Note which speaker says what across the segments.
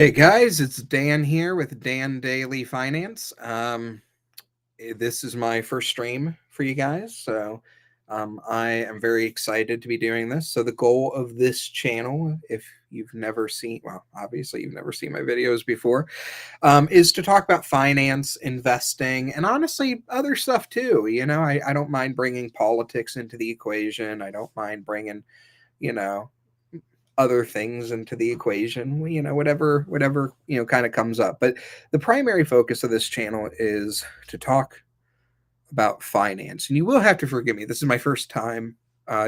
Speaker 1: Hey guys, it's Dan here with Dan Daily Finance. This is my first stream for you guys, so I am very excited to be doing this. So the goal of this channel, if you've never seen, well, obviously you've never seen my videos before, is to talk about finance, investing, and honestly other stuff too. I don't mind bringing politics into the equation. I don't mind bringing, you know, other things into the equation, whatever kind of comes up. But the primary focus of this channel is to talk about finance. And you will have to forgive me, this is my first time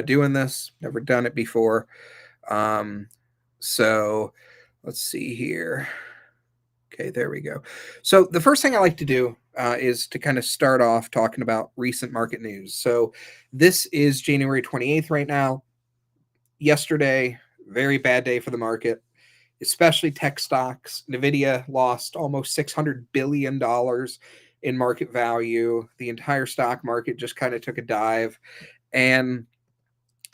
Speaker 1: doing this, never done it before. So let's see here. Okay, there we go. So the first thing I like to do is to kind of start off talking about recent market news. So this is January 28th right now. Yesterday, very bad day for the market, especially tech stocks. Nvidia lost almost $600 billion in market value. The entire stock market just kind of took a dive. And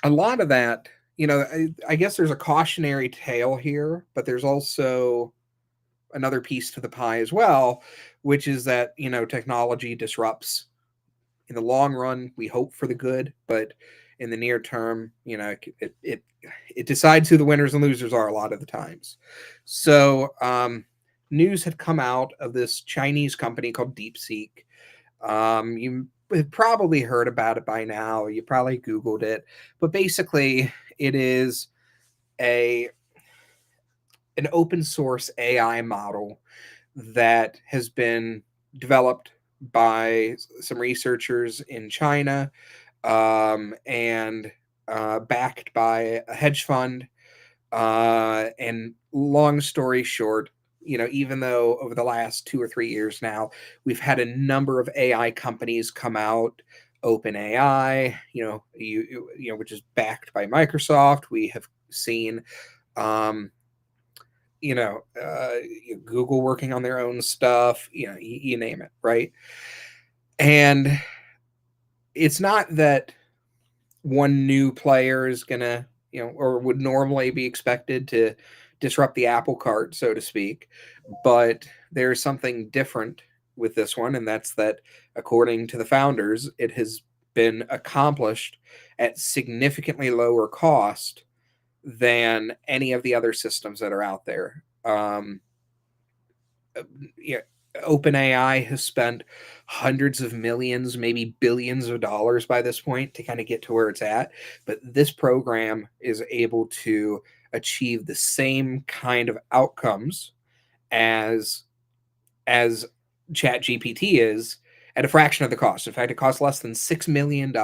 Speaker 1: a lot of that, I guess there's a cautionary tale here, but there's also another piece to the pie as well, which is that, technology disrupts. In the long run, we hope for the good, but in the near term, it decides who the winners and losers are a lot of the times. So news had come out of this Chinese company called DeepSeek. You have probably heard about it by now. You probably Googled it, but basically, it is a an open source AI model that has been developed by some researchers in China and backed by a hedge fund. And long story short, even though over the last 2 or 3 years now, we've had a number of AI companies come out, OpenAI, which is backed by Microsoft. We have seen, um, Google working on their own stuff, you name it, right? And it's not that one new player is gonna, or would normally be expected to disrupt the apple cart, so to speak. But there's something different with this one, and that's that, according to the founders, it has been accomplished at significantly lower cost than any of the other systems that are out there. Yeah, OpenAI has spent hundreds of millions, maybe billions of dollars by this point to kind of get to where it's at. But this program is able to achieve the same kind of outcomes as as ChatGPT is at a fraction of the cost. In fact, it costs less than $6 million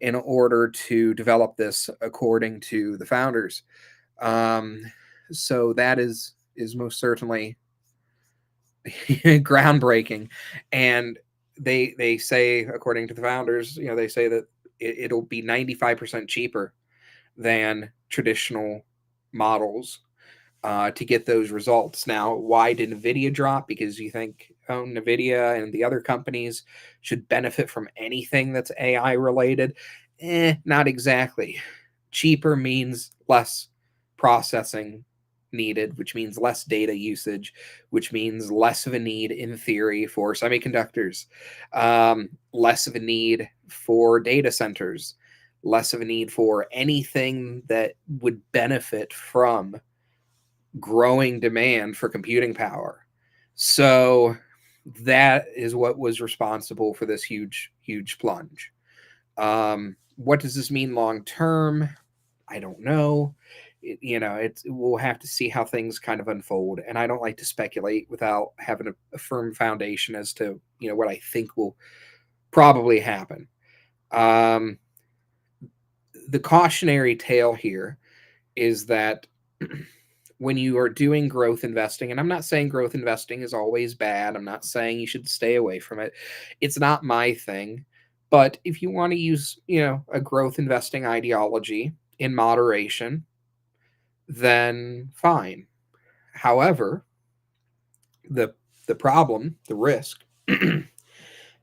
Speaker 1: in order to develop this, according to the founders. Um, so that is most certainly groundbreaking. And they say, according to the founders, they say that it'll be 95% cheaper than traditional models to get those results. Now, why did Nvidia drop? Because you think, oh, Nvidia and the other companies should benefit from anything that's AI related. Not exactly. Cheaper means less processing needed, which means less data usage, which means less of a need, in theory, for semiconductors, less of a need for data centers, less of a need for anything that would benefit from growing demand for computing power. So that is what was responsible for this huge plunge. What does this mean long term? I don't know. We'll have to see how things kind of unfold, and I don't like to speculate without having a firm foundation as to what I think will probably happen. Um, the cautionary tale here is that when you are doing growth investing, and I'm not saying growth investing is always bad, I'm not saying you should stay away from it. It's not my thing. But if you want to use, a growth investing ideology in moderation, then fine. However, the the problem, the risk that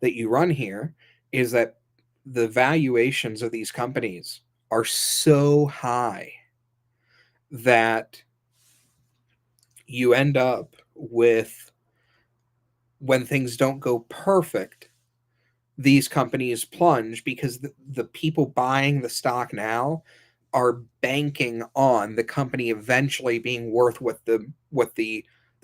Speaker 1: you run here is that the valuations of these companies are so high that you end up with, when things don't go perfect, these companies plunge because the people buying the stock now are banking on the company eventually being worth what the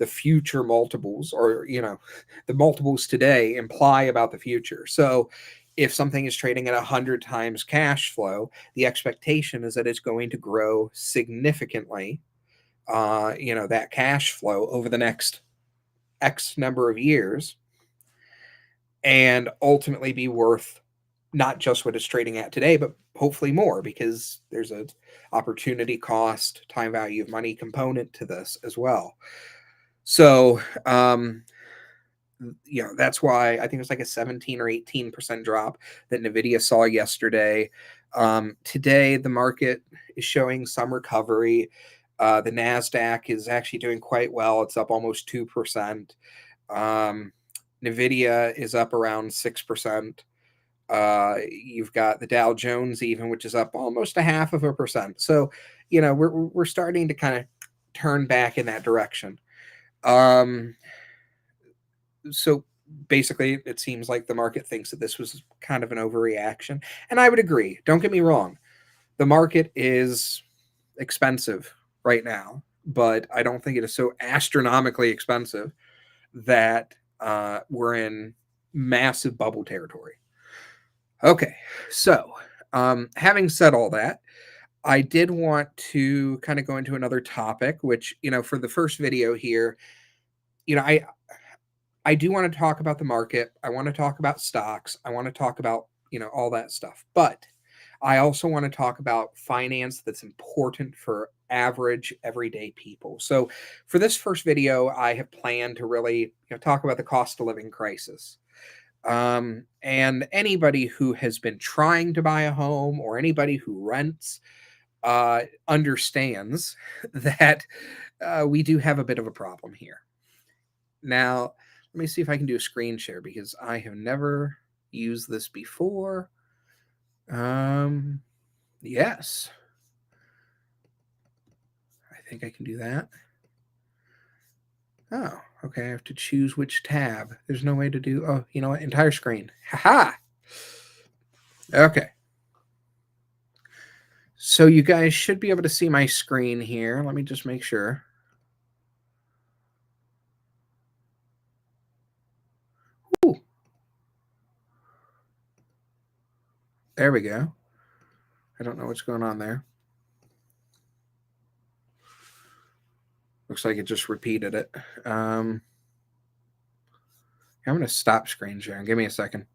Speaker 1: future multiples, or the multiples today imply about the future. So if something is trading at 100 times cash flow, the expectation is that it's going to grow significantly, that cash flow over the next X number of years, and ultimately be worth not just what it's trading at today, but hopefully more, because there's a opportunity cost, time value of money component to this as well. So, that's why I think it's like a 17 or 18% drop that Nvidia saw yesterday. Today, the market is showing some recovery. The NASDAQ is actually doing quite well. It's up almost 2%. Nvidia is up around 6%. You've got the Dow Jones even, which is up almost 0.5%. So, we're starting to kind of turn back in that direction. So basically, it seems like the market thinks that this was kind of an overreaction, and I would agree. Don't get me wrong, the market is expensive right now, but I don't think it is so astronomically expensive that we're in massive bubble territory. Okay, so having said all that, I did want to kind of go into another topic, which, for the first video here, I do want to talk about the market. I want to talk about stocks. I want to talk about, all that stuff. But I also want to talk about finance that's important for average, everyday people. So for this first video, I have planned to really, talk about the cost of living crisis. And anybody who has been trying to buy a home, or anybody who rents, understands that we do have a bit of a problem here. Now, let me see if I can do a screen share, because I have never used this before. Yes. I think I can do that. Oh, okay. I have to choose which tab. There's no way to do, oh, you know what? Entire screen. Haha. Okay. So you guys should be able to see my screen here. Let me just make sure. Ooh. There we go. I don't know what's going on there. Looks like it just repeated it. I'm going to stop screen sharing. Give me a second.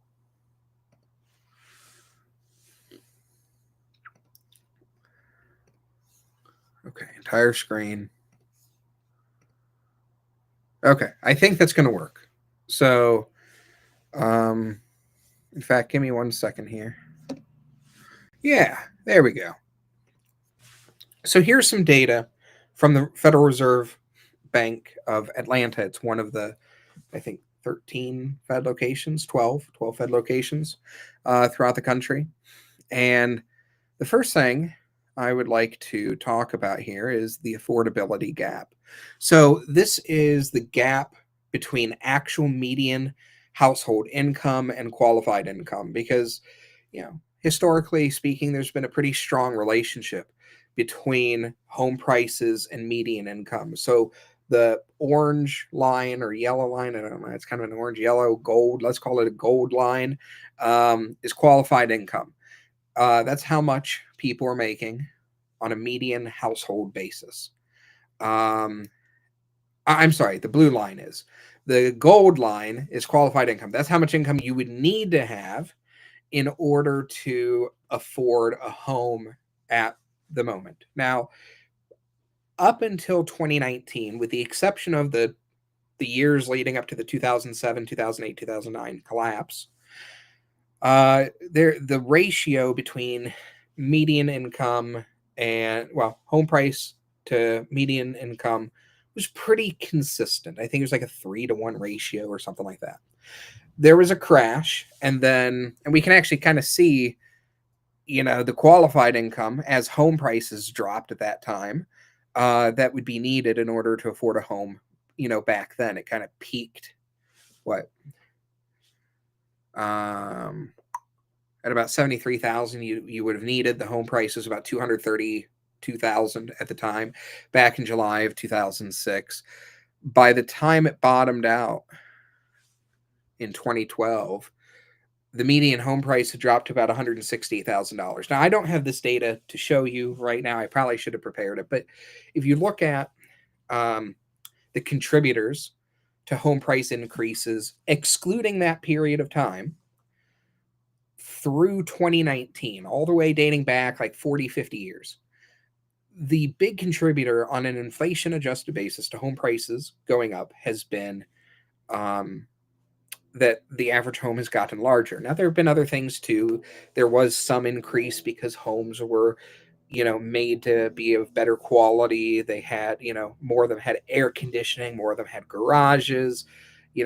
Speaker 1: Okay, entire screen. Okay, I think that's going to work. So, in fact, give me 1 second here. Yeah, there we go. So here's some data from the Federal Reserve Bank of Atlanta. It's one of the, I think, 13 Fed locations, 12 Fed locations throughout the country. And the first thing I would like to talk about here is the affordability gap. So this is the gap between actual median household income and qualified income, because, historically speaking, there's been a pretty strong relationship between home prices and median income. So the orange line or yellow line, I don't know, it's kind of an orange, yellow, gold, let's call it a gold line, is qualified income. That's how much people are making on a median household basis. I'm sorry, the blue line is. The gold line is qualified income. That's how much income you would need to have in order to afford a home at the moment. Now, up until 2019, with the exception of the years leading up to the 2007, 2008, 2009 collapse, the ratio between median income and, well, home price to median income was pretty consistent. I think it was like a 3-to-1 ratio or something like that. There was a crash, and we can actually kind of see, the qualified income as home prices dropped at that time. that would be needed in order to afford a home. Back then it kind of peaked. What? Um, at about 73,000, you would have needed. The home price was about 232,000 at the time, back in July of 2006. By the time it bottomed out in 2012, the median home price had dropped to about $160,000. Now, I don't have this data to show you right now. I probably should have prepared it. But if you look at the contributors to home price increases, excluding that period of time, through 2019, all the way dating back like 40, 50 years, the big contributor on an inflation adjusted basis to home prices going up has been that the average home has gotten larger. Now, there have been other things too. There was some increase because homes were, made to be of better quality. They had, more of them had air conditioning, more of them had garages,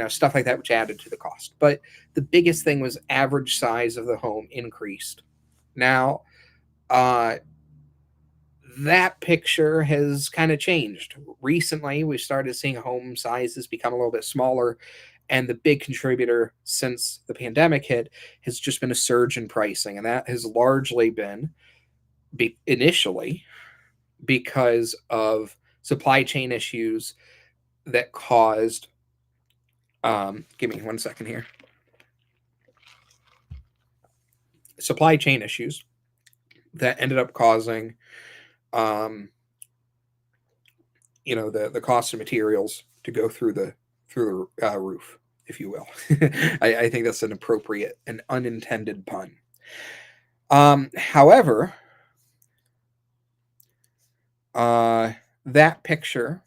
Speaker 1: stuff like that, which added to the cost. But the biggest thing was average size of the home increased. Now, that picture has kind of changed. Recently, we started seeing home sizes become a little bit smaller. And the big contributor since the pandemic hit has just been a surge in pricing. And that has largely been initially because of supply chain issues that caused, give me 1 second here. Supply chain issues that ended up causing, the cost of materials to go through the roof, if you will. I think that's an appropriate and unintended pun. However, that picture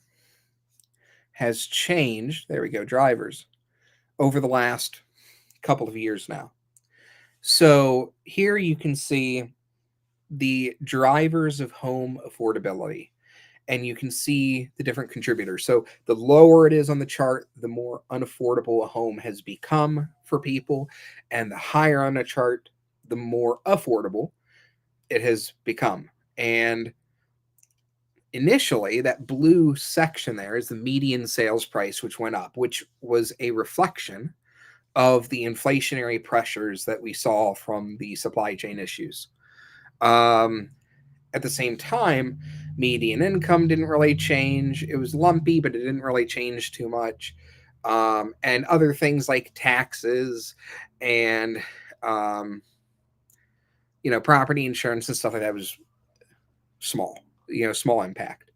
Speaker 1: has changed. There we go, drivers, over the last couple of years now. So here you can see the drivers of home affordability, and you can see the different contributors. So the lower it is on the chart, the more unaffordable a home has become for people, and the higher on the chart, the more affordable it has become. And initially, that blue section there is the median sales price, which went up, which was a reflection of the inflationary pressures that we saw from the supply chain issues. At the same time, median income didn't really change. It was lumpy, but it didn't really change too much. And other things like taxes and, property insurance and stuff like that was small, small impact.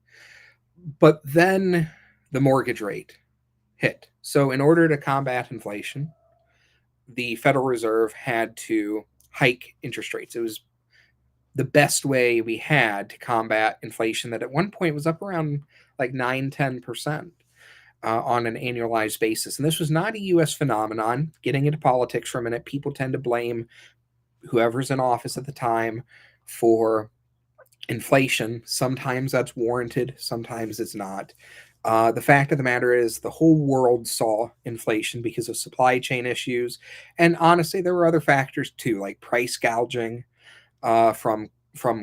Speaker 1: But then the mortgage rate hit. So in order to combat inflation, the Federal Reserve had to hike interest rates. It was the best way we had to combat inflation that at one point was up around like 9-10% on an annualized basis. And this was not a U.S. phenomenon. Getting into politics for a minute, people tend to blame whoever's in office at the time for inflation. Sometimes that's warranted, sometimes it's not. The fact of the matter is the whole world saw inflation because of supply chain issues. And honestly, there were other factors too, like price gouging from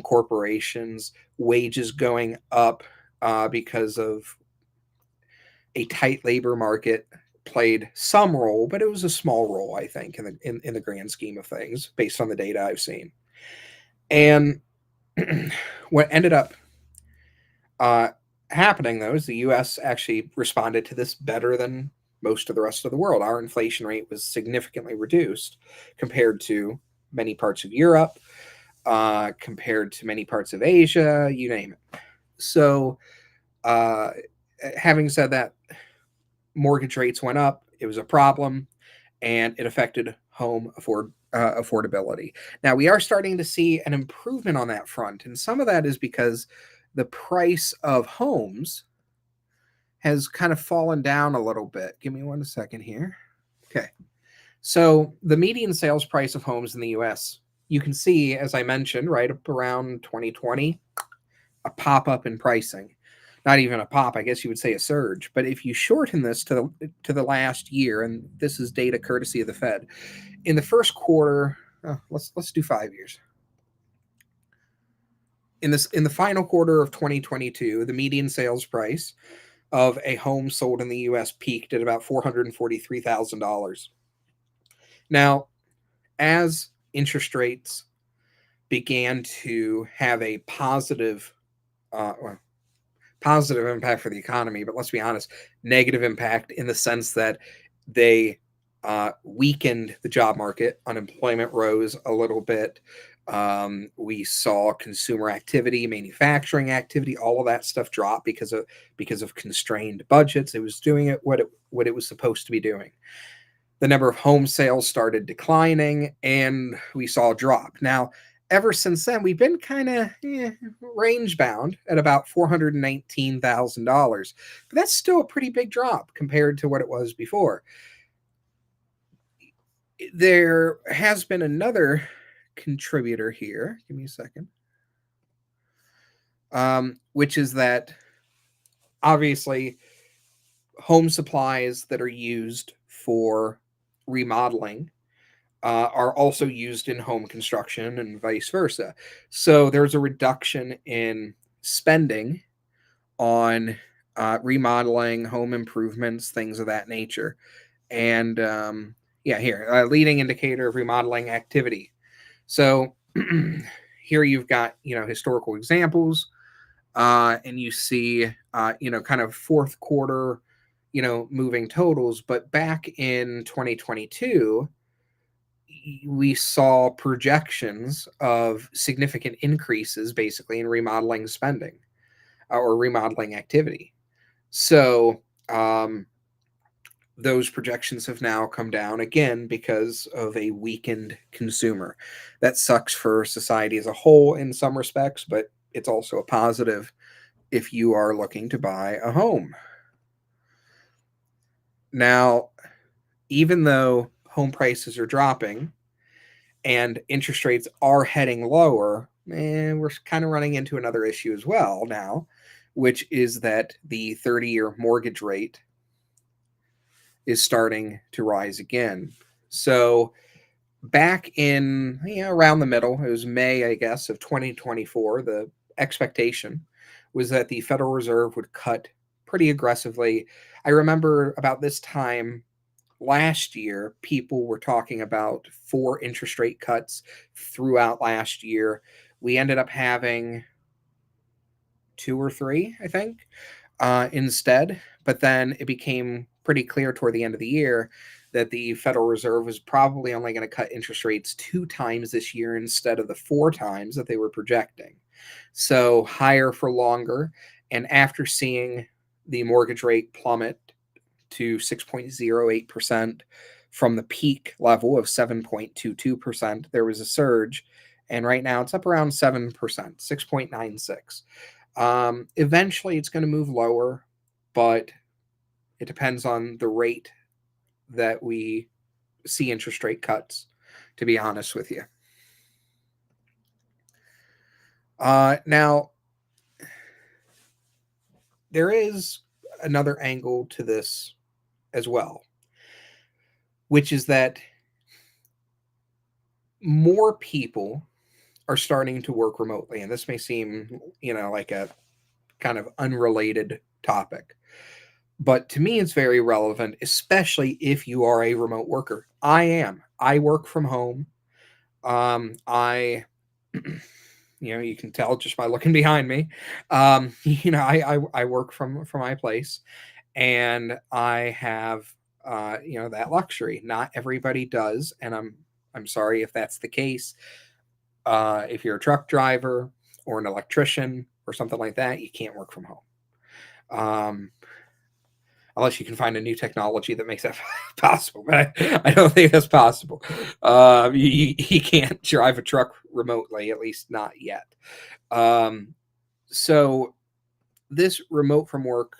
Speaker 1: corporations, wages going up because of a tight labor market played some role, but it was a small role, I think, in the grand scheme of things, based on the data I've seen. And what ended up happening, though, is the U.S. actually responded to this better than most of the rest of the world. Our inflation rate was significantly reduced compared to many parts of Europe, compared to many parts of Asia, you name it. So, having said that, mortgage rates went up. It was a problem, and it affected home affordability. Now, we are starting to see an improvement on that front, and some of that is because the price of homes has kind of fallen down a little bit. Give me 1 second here. Okay. So the median sales price of homes in the U.S., you can see, as I mentioned, right up around 2020, a pop-up in pricing. Not even a pop, I guess you would say a surge. But if you shorten this to the last year, and this is data courtesy of the Fed, in the first quarter, let's do 5 years. in the final quarter of 2022, the median sales price of a home sold in the U.S. peaked at about $443,000. Now, as interest rates began to have a well, positive impact for the economy, but let's be honest, negative impact in the sense that they weakened the job market. Unemployment rose a little bit. We saw consumer activity, manufacturing activity, all of that stuff drop because of constrained budgets. It was doing what it was supposed to be doing. The number of home sales started declining, and we saw a drop. Now, ever since then, we've been kind of range bound at about $419,000. But that's still a pretty big drop compared to what it was before. There has been another contributor here. Give me a second. Which is that obviously home supplies that are used for remodeling are also used in home construction and vice versa. So there's a reduction in spending on remodeling, home improvements, things of that nature. And yeah, here, a leading indicator of remodeling activity. So here you've got, historical examples, and you see, kind of fourth quarter, moving totals. But back in 2022, we saw projections of significant increases basically in remodeling spending or remodeling activity. So those projections have now come down again because of a weakened consumer. That sucks for society as a whole in some respects, but it's also a positive if you are looking to buy a home. Now, even though home prices are dropping and interest rates are heading lower, we're kind of running into another issue as well now, which is that the 30-year mortgage rate is starting to rise again. So back in around the middle, it was May, I guess, of 2024, the expectation was that the Federal Reserve would cut pretty aggressively. I remember about this time last year, people were talking about 4 interest rate cuts throughout last year. We ended up having 2 or 3, I think, instead. But then it became pretty clear toward the end of the year that the Federal Reserve was probably only going to cut interest rates 2 times this year instead of the 4 times that they were projecting. So higher for longer. And after seeing the mortgage rate plummet to 6.08% from the peak level of 7.22%, there was a surge. And right now it's up around 7%, 6.96. Eventually it's going to move lower, but it depends on the rate that we see interest rate cuts, to be honest with you. Now, there is another angle to this as well, which is that more people are starting to work remotely. And this may seem, like a kind of unrelated topic. But to me, it's very relevant, especially if you are a remote worker. I am. I work from home. I, you can tell just by looking behind me. I work from my place, and I have, that luxury. Not everybody does, and I'm sorry if that's the case. If you're a truck driver or an electrician or something like that, you can't work from home. Unless you can find a new technology that makes that possible. But I don't think that's possible. You can't drive a truck remotely, at least not yet. So this remote from work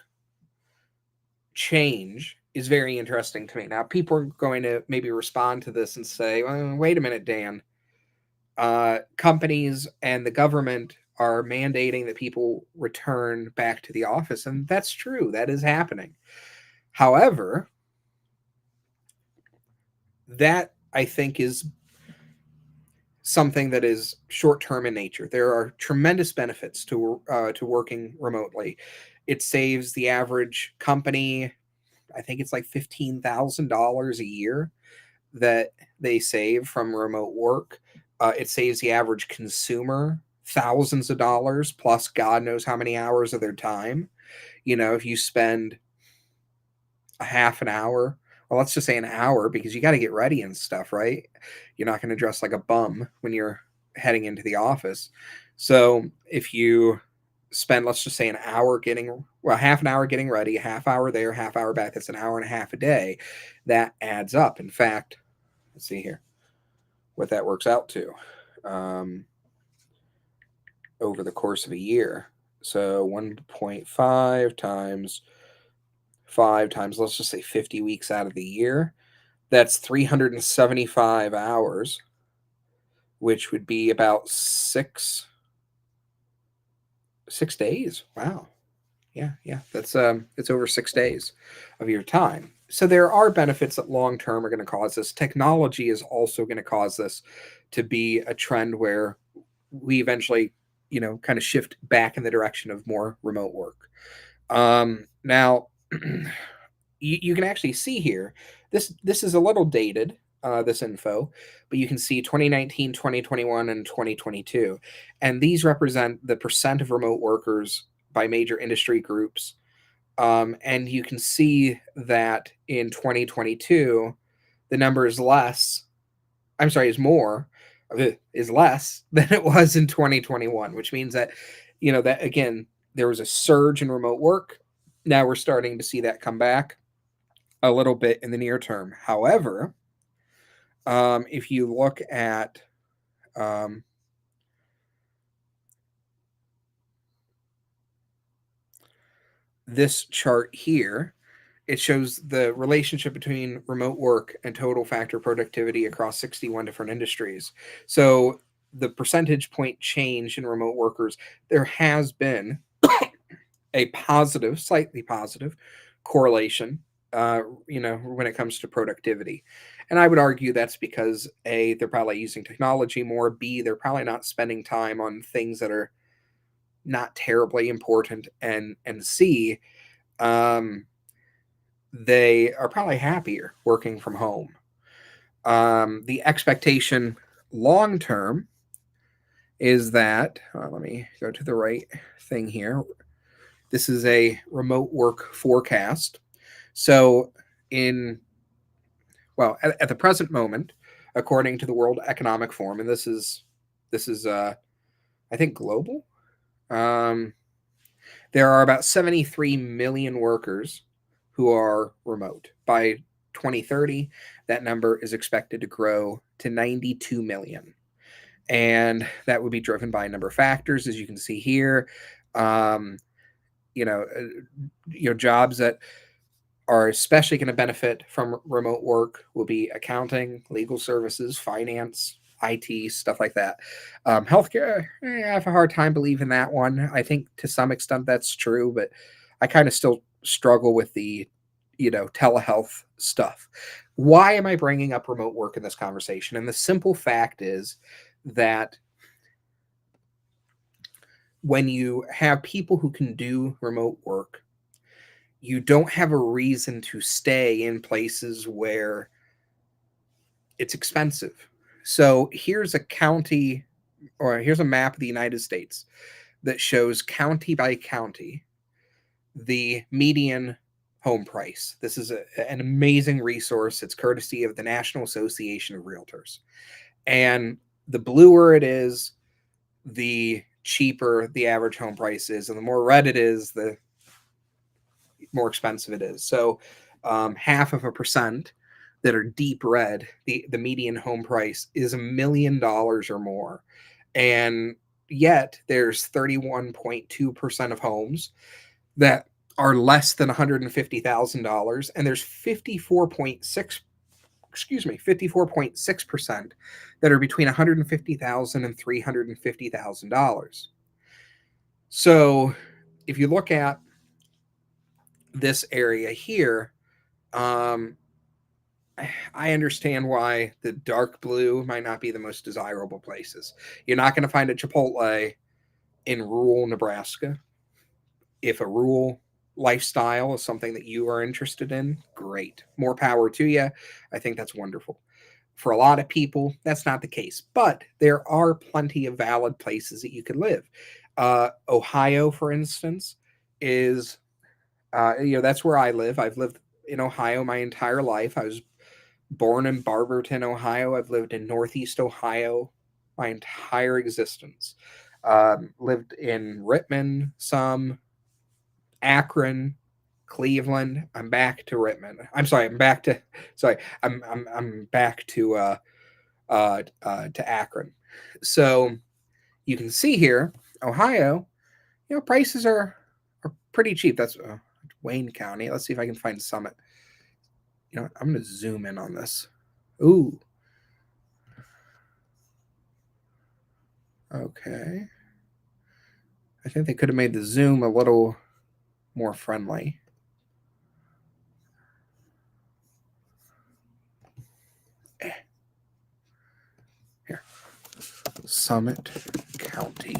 Speaker 1: change is very interesting to me. Now, people are going to maybe respond to this and say, well, wait a minute, Dan. Companies and the government are mandating that people return back to the office. And that's true. That is happening. However, that I think is something that is short term in nature. There are tremendous benefits to working remotely. It saves the average company, I think it's like $15,000 a year that they save from remote work. It saves the average consumer thousands of dollars plus God knows how many hours of their time. If you spend a half an hour, well, let's just say an hour, because you got to get ready and stuff, right? You're not going to dress like a bum when you're heading into the office. So if you spend, let's just say, an hour getting, well, half an hour getting ready, a half hour there, half hour back, that's an hour and a half a day. That adds up. In fact, let's see here what that works out to over the course of a year. So 1.5 times 5 times, let's just say 50 weeks out of the year. That's 375 hours, which would be about 6 days. Wow. Yeah. That's it's over 6 days of your time. So there are benefits that long term are going to cause this. Technology is also going to cause this to be a trend where we eventually, kind of shift back in the direction of more remote work. Now, you can actually see here, this is a little dated, this info, but you can see 2019, 2021, and 2022. And these represent the percent of remote workers by major industry groups. And you can see that in 2022, the number is less. I'm sorry, is less than it was in 2021, which means that, that again, there was a surge in remote work. Now we're starting to see that come back a little bit in the near term. However, if you look at this chart here, it shows the relationship between remote work and total factor productivity across 61 different industries. So the percentage point change in remote workers, there has been a positive, slightly positive correlation, when it comes to productivity. And I would argue that's because A, they're probably using technology more. B, they're probably not spending time on things that are not terribly important. And C, they are probably happier working from home. The expectation long term is that, let me go to the right thing here. This is a remote work forecast. So, at the present moment, according to the World Economic Forum, and this is I think global. Um, there are about 73 million workers who are remote. By 2030, that number is expected to grow to 92 million. And that would be driven by a number of factors, as you can see here. Um, jobs that are especially going to benefit from remote work will be accounting, legal services, finance, IT, stuff like that. Healthcare, I have a hard time believing that one. I think to some extent that's true, but I kind of still struggle with the, telehealth stuff. Why am I bringing up remote work in this conversation? And the simple fact is that when you have people who can do remote work, you don't have a reason to stay in places where it's expensive. So here's a map of the United States that shows county by county the median home price. This is an amazing resource. It's courtesy of the National Association of Realtors. And the bluer it is, the cheaper the average home price is. And the more red it is, the more expensive it is. So 0.5% that are deep red, the median home price is $1 million or more. And yet there's 31.2% of homes that are less than $150,000, and there's 54.6% that are between $150,000 and $350,000. So if you look at this area here, I understand why the dark blue might not be the most desirable places. You're not going to find a Chipotle in rural Nebraska. If a rural lifestyle is something that you are interested in, great. More power to you. I think that's wonderful. For a lot of people, that's not the case, but there are plenty of valid places that you could live. Ohio, for instance, is that's where I live. I've lived in Ohio my entire life. I was born in Barberton, Ohio. I've lived in Northeast Ohio my entire existence. Lived in Rittman, some Akron, Cleveland. I'm back to Rittman. I'm sorry. I'm back to sorry. I'm back to Akron. So you can see here, Ohio. Prices are pretty cheap. That's Wayne County. Let's see if I can find Summit. I'm going to zoom in on this. Ooh. Okay. I think they could have made the zoom a little more friendly. Here. Summit County,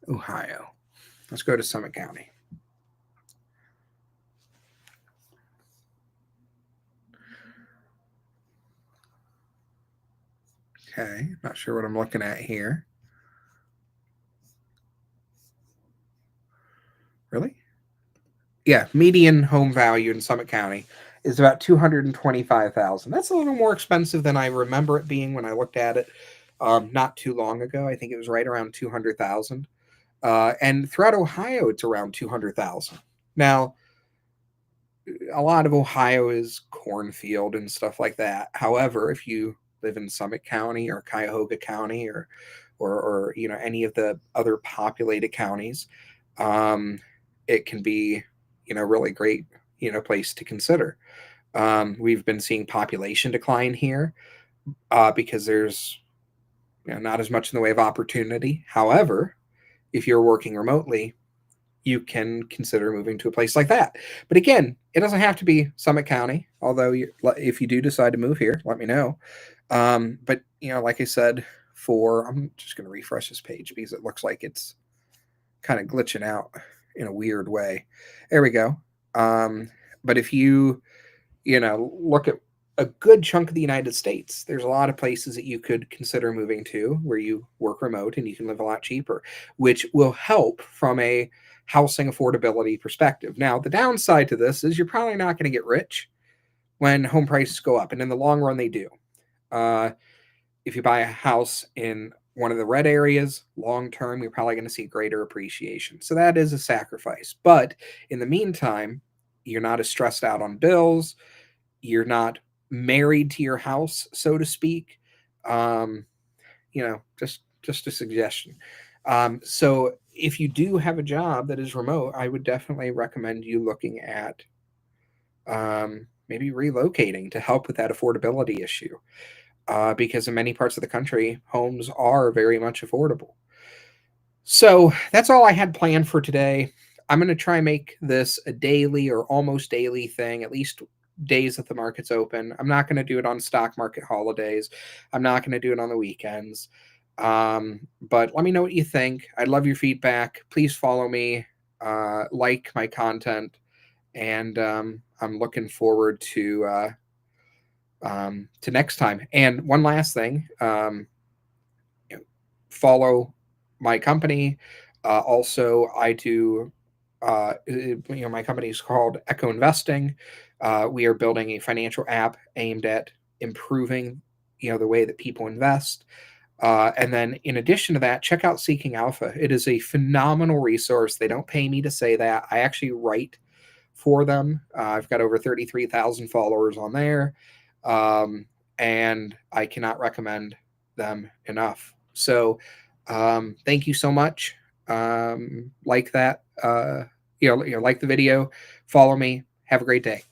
Speaker 1: Ohio. Let's go to Summit County. Okay, not sure what I'm looking at here. Really? Yeah, median home value in Summit County is about 225,000. That's a little more expensive than I remember it being when I looked at it not too long ago. I think it was right around 200,000. And throughout Ohio, it's around 200,000. Now, a lot of Ohio is cornfield and stuff like that. However, if you live in Summit County or Cuyahoga County or any of the other populated counties, um, it can be really great place to consider. We've been seeing population decline here because there's not as much in the way of opportunity. However, if you're working remotely, you can consider moving to a place like that. But again, it doesn't have to be Summit County. Although, if you do decide to move here, let me know. But like I said, I'm just going to refresh this page because it looks like it's kind of glitching out in a weird way. There we go. But if you look at a good chunk of the United States, there's a lot of places that you could consider moving to where you work remote and you can live a lot cheaper, which will help from a housing affordability perspective. Now, the downside to this is you're probably not going to get rich when home prices go up, and in the long run, they do. If you buy a house in one of the red areas, long term, you're probably going to see greater appreciation. So that is a sacrifice. But in the meantime, you're not as stressed out on bills. You're not married to your house, so to speak. Just a suggestion. So if you do have a job that is remote, I would definitely recommend you looking at maybe relocating to help with that affordability issue. Because in many parts of the country, homes are very much affordable. So that's all I had planned for today. I'm going to try and make this a daily or almost daily thing, at least days that the market's open. I'm not going to do it on stock market holidays. I'm not going to do it on the weekends. But let me know what you think. I'd love your feedback. Please follow me, like my content, and I'm looking forward to next time. And one last thing, follow my company. Also, I do. My company is called Echo Investing. We are building a financial app aimed at improving, the way that people invest. And then, in addition to that, check out Seeking Alpha. It is a phenomenal resource. They don't pay me to say that. I actually write for them. I've got over 33,000 followers on there. And I cannot recommend them enough. So, thank you so much. Like that, like the video, follow me. Have a great day.